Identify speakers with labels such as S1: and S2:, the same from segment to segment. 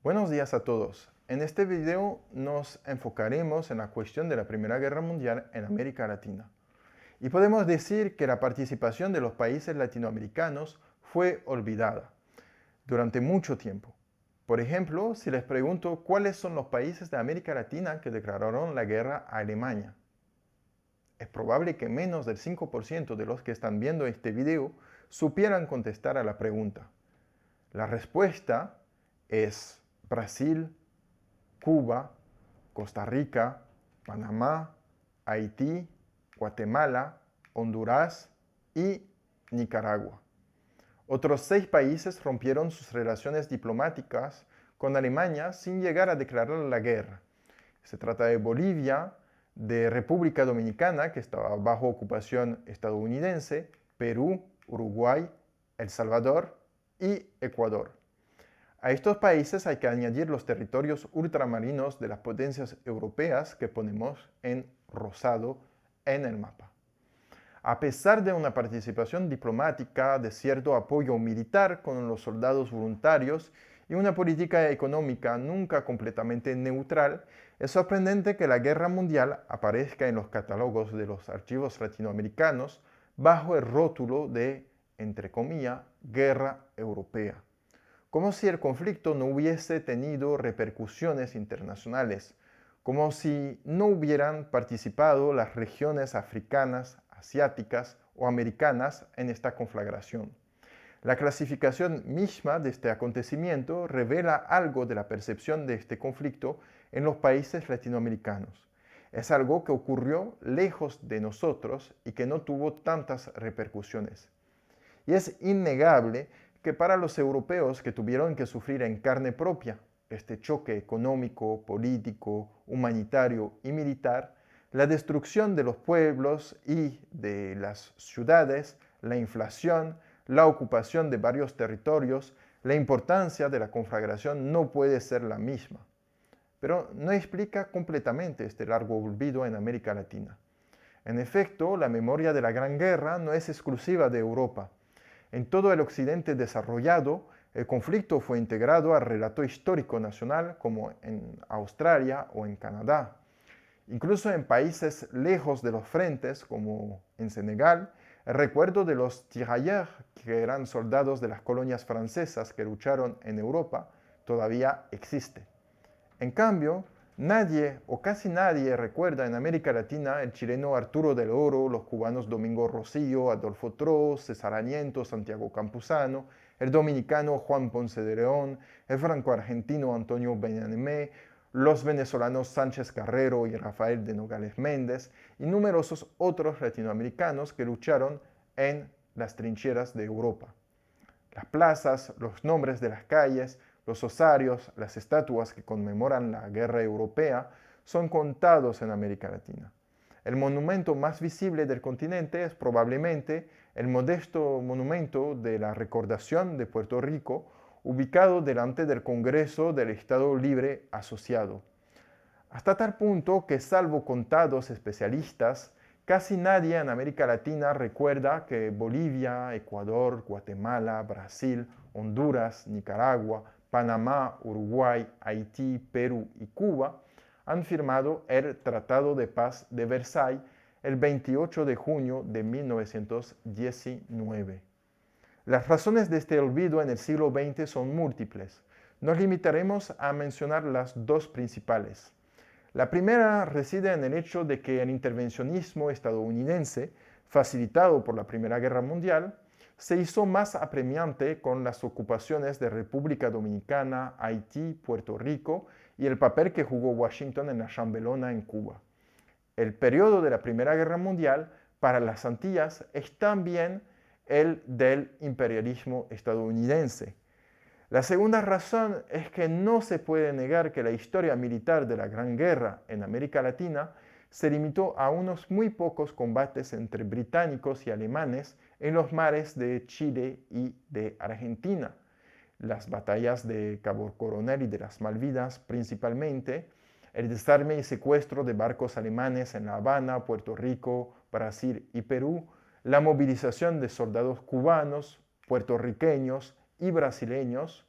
S1: Buenos días a todos. En este video nos enfocaremos en la cuestión de la Primera Guerra Mundial en América Latina. Y podemos decir que la participación de los países latinoamericanos fue olvidada durante mucho tiempo. Por ejemplo, si les pregunto cuáles son los países de América Latina que declararon la guerra a Alemania, es probable que menos del 5% de los que están viendo este video supieran contestar a la pregunta. La respuesta es Brasil, Cuba, Costa Rica, Panamá, Haití, Guatemala, Honduras y Nicaragua. Otros 6 países rompieron sus relaciones diplomáticas con Alemania sin llegar a declarar la guerra. Se trata de Bolivia, de República Dominicana, que estaba bajo ocupación estadounidense, Perú, Uruguay, El Salvador y Ecuador. A estos países hay que añadir los territorios ultramarinos de las potencias europeas que ponemos en rosado en el mapa. A pesar de una participación diplomática, de cierto apoyo militar con los soldados voluntarios y una política económica nunca completamente neutral, es sorprendente que la guerra mundial aparezca en los catálogos de los archivos latinoamericanos bajo el rótulo de, entre comillas, guerra europea, como si el conflicto no hubiese tenido repercusiones internacionales, como si no hubieran participado las regiones africanas, asiáticas o americanas en esta conflagración. La clasificación misma de este acontecimiento revela algo de la percepción de este conflicto en los países latinoamericanos. Es algo que ocurrió lejos de nosotros y que no tuvo tantas repercusiones. Y es innegable que para los europeos que tuvieron que sufrir en carne propia este choque económico, político, humanitario y militar, la destrucción de los pueblos y de las ciudades, la inflación, la ocupación de varios territorios, la importancia de la conflagración no puede ser la misma. Pero no explica completamente este largo olvido en América Latina. En efecto, la memoria de la Gran Guerra no es exclusiva de Europa. En todo el occidente desarrollado, el conflicto fue integrado al relato histórico nacional como en Australia o en Canadá. Incluso en países lejos de los frentes, como en Senegal, el recuerdo de los tirailleurs, que eran soldados de las colonias francesas que lucharon en Europa, todavía existe. En cambio, nadie o casi nadie recuerda en América Latina el chileno Arturo del Oro, los cubanos Domingo Rosillo, Adolfo Troz, César Añento, Santiago Campuzano, el dominicano Juan Ponce de León, el franco-argentino Antonio Benjamín, los venezolanos Sánchez Carrero y Rafael de Nogales Méndez y numerosos otros latinoamericanos que lucharon en las trincheras de Europa. Las plazas, los nombres de las calles, los osarios, las estatuas que conmemoran la guerra europea son contados en América Latina. El monumento más visible del continente es probablemente el modesto monumento de la Recordación de Puerto Rico, ubicado delante del Congreso del Estado Libre Asociado. Hasta tal punto que, salvo contados especialistas, casi nadie en América Latina recuerda que Bolivia, Ecuador, Guatemala, Brasil, Honduras, Nicaragua, Panamá, Uruguay, Haití, Perú y Cuba han firmado el Tratado de Paz de Versalles el 28 de junio de 1919. Las razones de este olvido en el siglo XX son múltiples. Nos limitaremos a mencionar las dos principales. La primera reside en el hecho de que el intervencionismo estadounidense, facilitado por la Primera Guerra Mundial, se hizo más apremiante con las ocupaciones de República Dominicana, Haití, Puerto Rico y el papel que jugó Washington en la chambelona en Cuba. El periodo de la Primera Guerra Mundial para las Antillas es también el del imperialismo estadounidense. La segunda razón es que no se puede negar que la historia militar de la Gran Guerra en América Latina se limitó a unos muy pocos combates entre británicos y alemanes en los mares de Chile y de Argentina. Las batallas de Cabo Coronel y de las Malvinas principalmente, el desarme y secuestro de barcos alemanes en La Habana, Puerto Rico, Brasil y Perú, la movilización de soldados cubanos, puertorriqueños y brasileños,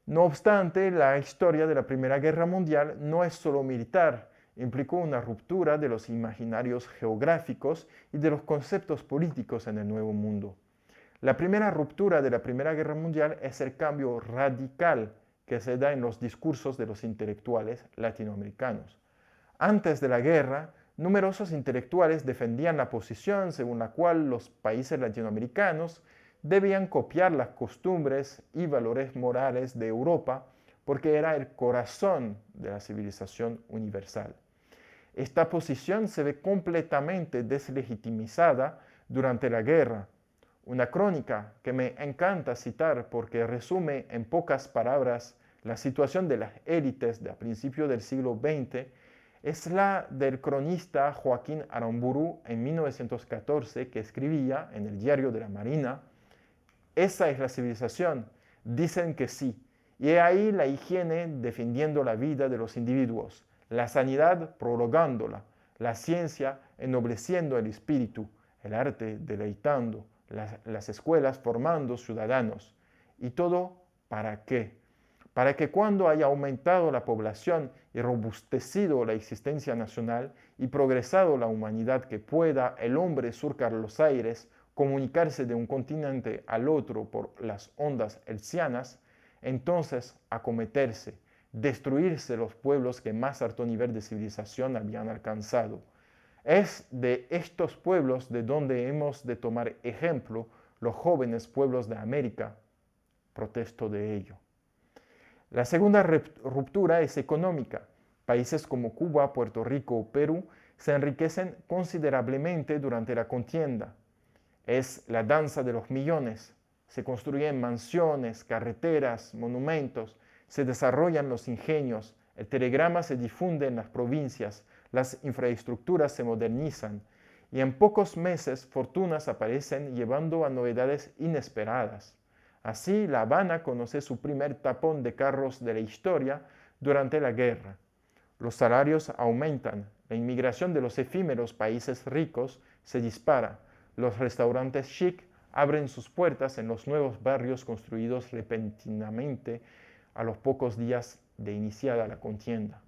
S1: No obstante, la historia de la Primera Guerra Mundial no es solo militar, implicó una ruptura de los imaginarios geográficos y de los conceptos políticos en el Nuevo Mundo. La primera ruptura de la Primera Guerra Mundial es el cambio radical que se da en los discursos de los intelectuales latinoamericanos. Antes de la guerra, numerosos intelectuales defendían la posición según la cual los países latinoamericanos debían copiar las costumbres y valores morales de Europa porque era el corazón de la civilización universal. Esta posición se ve completamente deslegitimizada durante la guerra. Una crónica que me encanta citar porque resume en pocas palabras la situación de las élites de a principios del siglo XX es la del cronista Joaquín Aramburu en 1914 que escribía en el Diario de la Marina: esa es la civilización, dicen que sí, y he ahí la higiene defendiendo la vida de los individuos, la sanidad prolongándola, la ciencia ennobleciendo el espíritu, el arte deleitando, las escuelas formando ciudadanos. ¿Y todo para qué? Para que cuando haya aumentado la población y robustecido la existencia nacional y progresado la humanidad, que pueda el hombre surcar los aires, comunicarse de un continente al otro por las ondas hercianas, entonces acometerse, destruirse los pueblos que más alto nivel de civilización habían alcanzado. Es de estos pueblos de donde hemos de tomar ejemplo los jóvenes pueblos de América. Protesto de ello. La segunda ruptura es económica. Países como Cuba, Puerto Rico o Perú se enriquecen considerablemente durante la contienda. Es la danza de los millones. Se construyen mansiones, carreteras, monumentos, se desarrollan los ingenios, el telegrama se difunde en las provincias, las infraestructuras se modernizan y en pocos meses fortunas aparecen llevando a novedades inesperadas. Así, La Habana conoce su primer tapón de carros de la historia durante la guerra. Los salarios aumentan, la inmigración de los efímeros países ricos se dispara, los restaurantes chic abren sus puertas en los nuevos barrios construidos repentinamente a los pocos días de iniciada la contienda.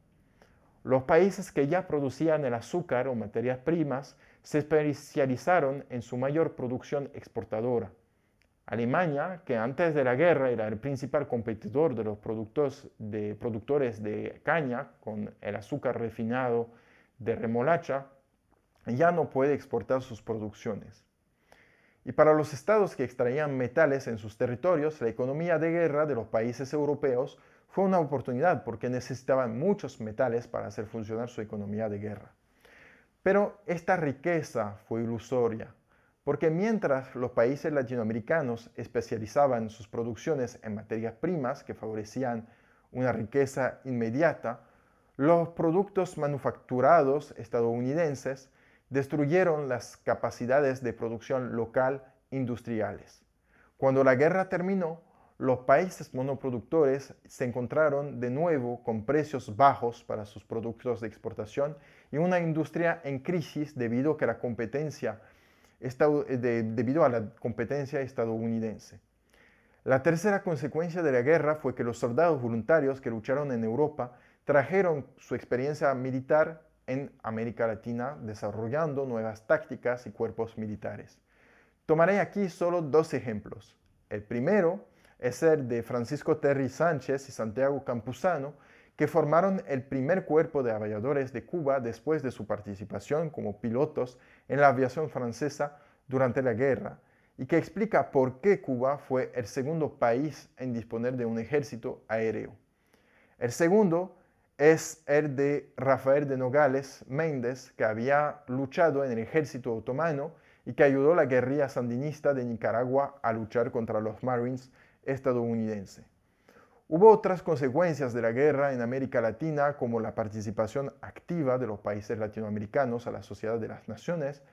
S1: Los países que ya producían el azúcar o materias primas se especializaron en su mayor producción exportadora. Alemania, que antes de la guerra era el principal competidor de los productores de caña con el azúcar refinado de remolacha, ya no puede exportar sus producciones. Y para los estados que extraían metales en sus territorios, la economía de guerra de los países europeos fue una oportunidad porque necesitaban muchos metales para hacer funcionar su economía de guerra. Pero esta riqueza fue ilusoria, porque mientras los países latinoamericanos especializaban sus producciones en materias primas que favorecían una riqueza inmediata, los productos manufacturados estadounidenses destruyeron las capacidades de producción local industriales. Cuando la guerra terminó, los países monoproductores se encontraron de nuevo con precios bajos para sus productos de exportación y una industria en crisis debido a la competencia estadounidense. La tercera consecuencia de la guerra fue que los soldados voluntarios que lucharon en Europa trajeron su experiencia militar en América Latina, desarrollando nuevas tácticas y cuerpos militares. Tomaré aquí solo dos ejemplos. El primero es el de Francisco Terry Sánchez y Santiago Campuzano, que formaron el primer cuerpo de aviadores de Cuba después de su participación como pilotos en la aviación francesa durante la guerra, y que explica por qué Cuba fue el segundo país en disponer de un ejército aéreo. El segundo es el de Rafael de Nogales Méndez, que había luchado en el ejército otomano y que ayudó a la guerrilla sandinista de Nicaragua a luchar contra los Marines estadounidenses. Hubo otras consecuencias de la guerra en América Latina, como la participación activa de los países latinoamericanos a la Sociedad de las Naciones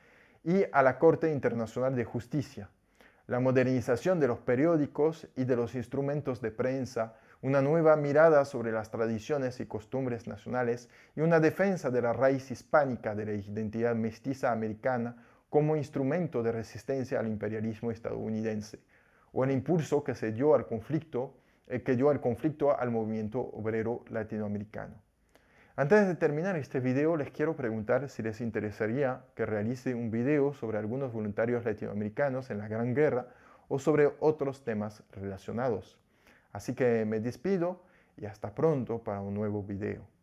S1: y a la Corte Internacional de Justicia, la modernización de los periódicos y de los instrumentos de prensa, una nueva mirada sobre las tradiciones y costumbres nacionales y una defensa de la raíz hispánica de la identidad mestiza americana como instrumento de resistencia al imperialismo estadounidense, o el impulso que se dio al conflicto que dio el conflicto al movimiento obrero latinoamericano. Antes de terminar este video, les quiero preguntar si les interesaría que realice un video sobre algunos voluntarios latinoamericanos en la Gran Guerra o sobre otros temas relacionados. Así que me despido y hasta pronto para un nuevo video.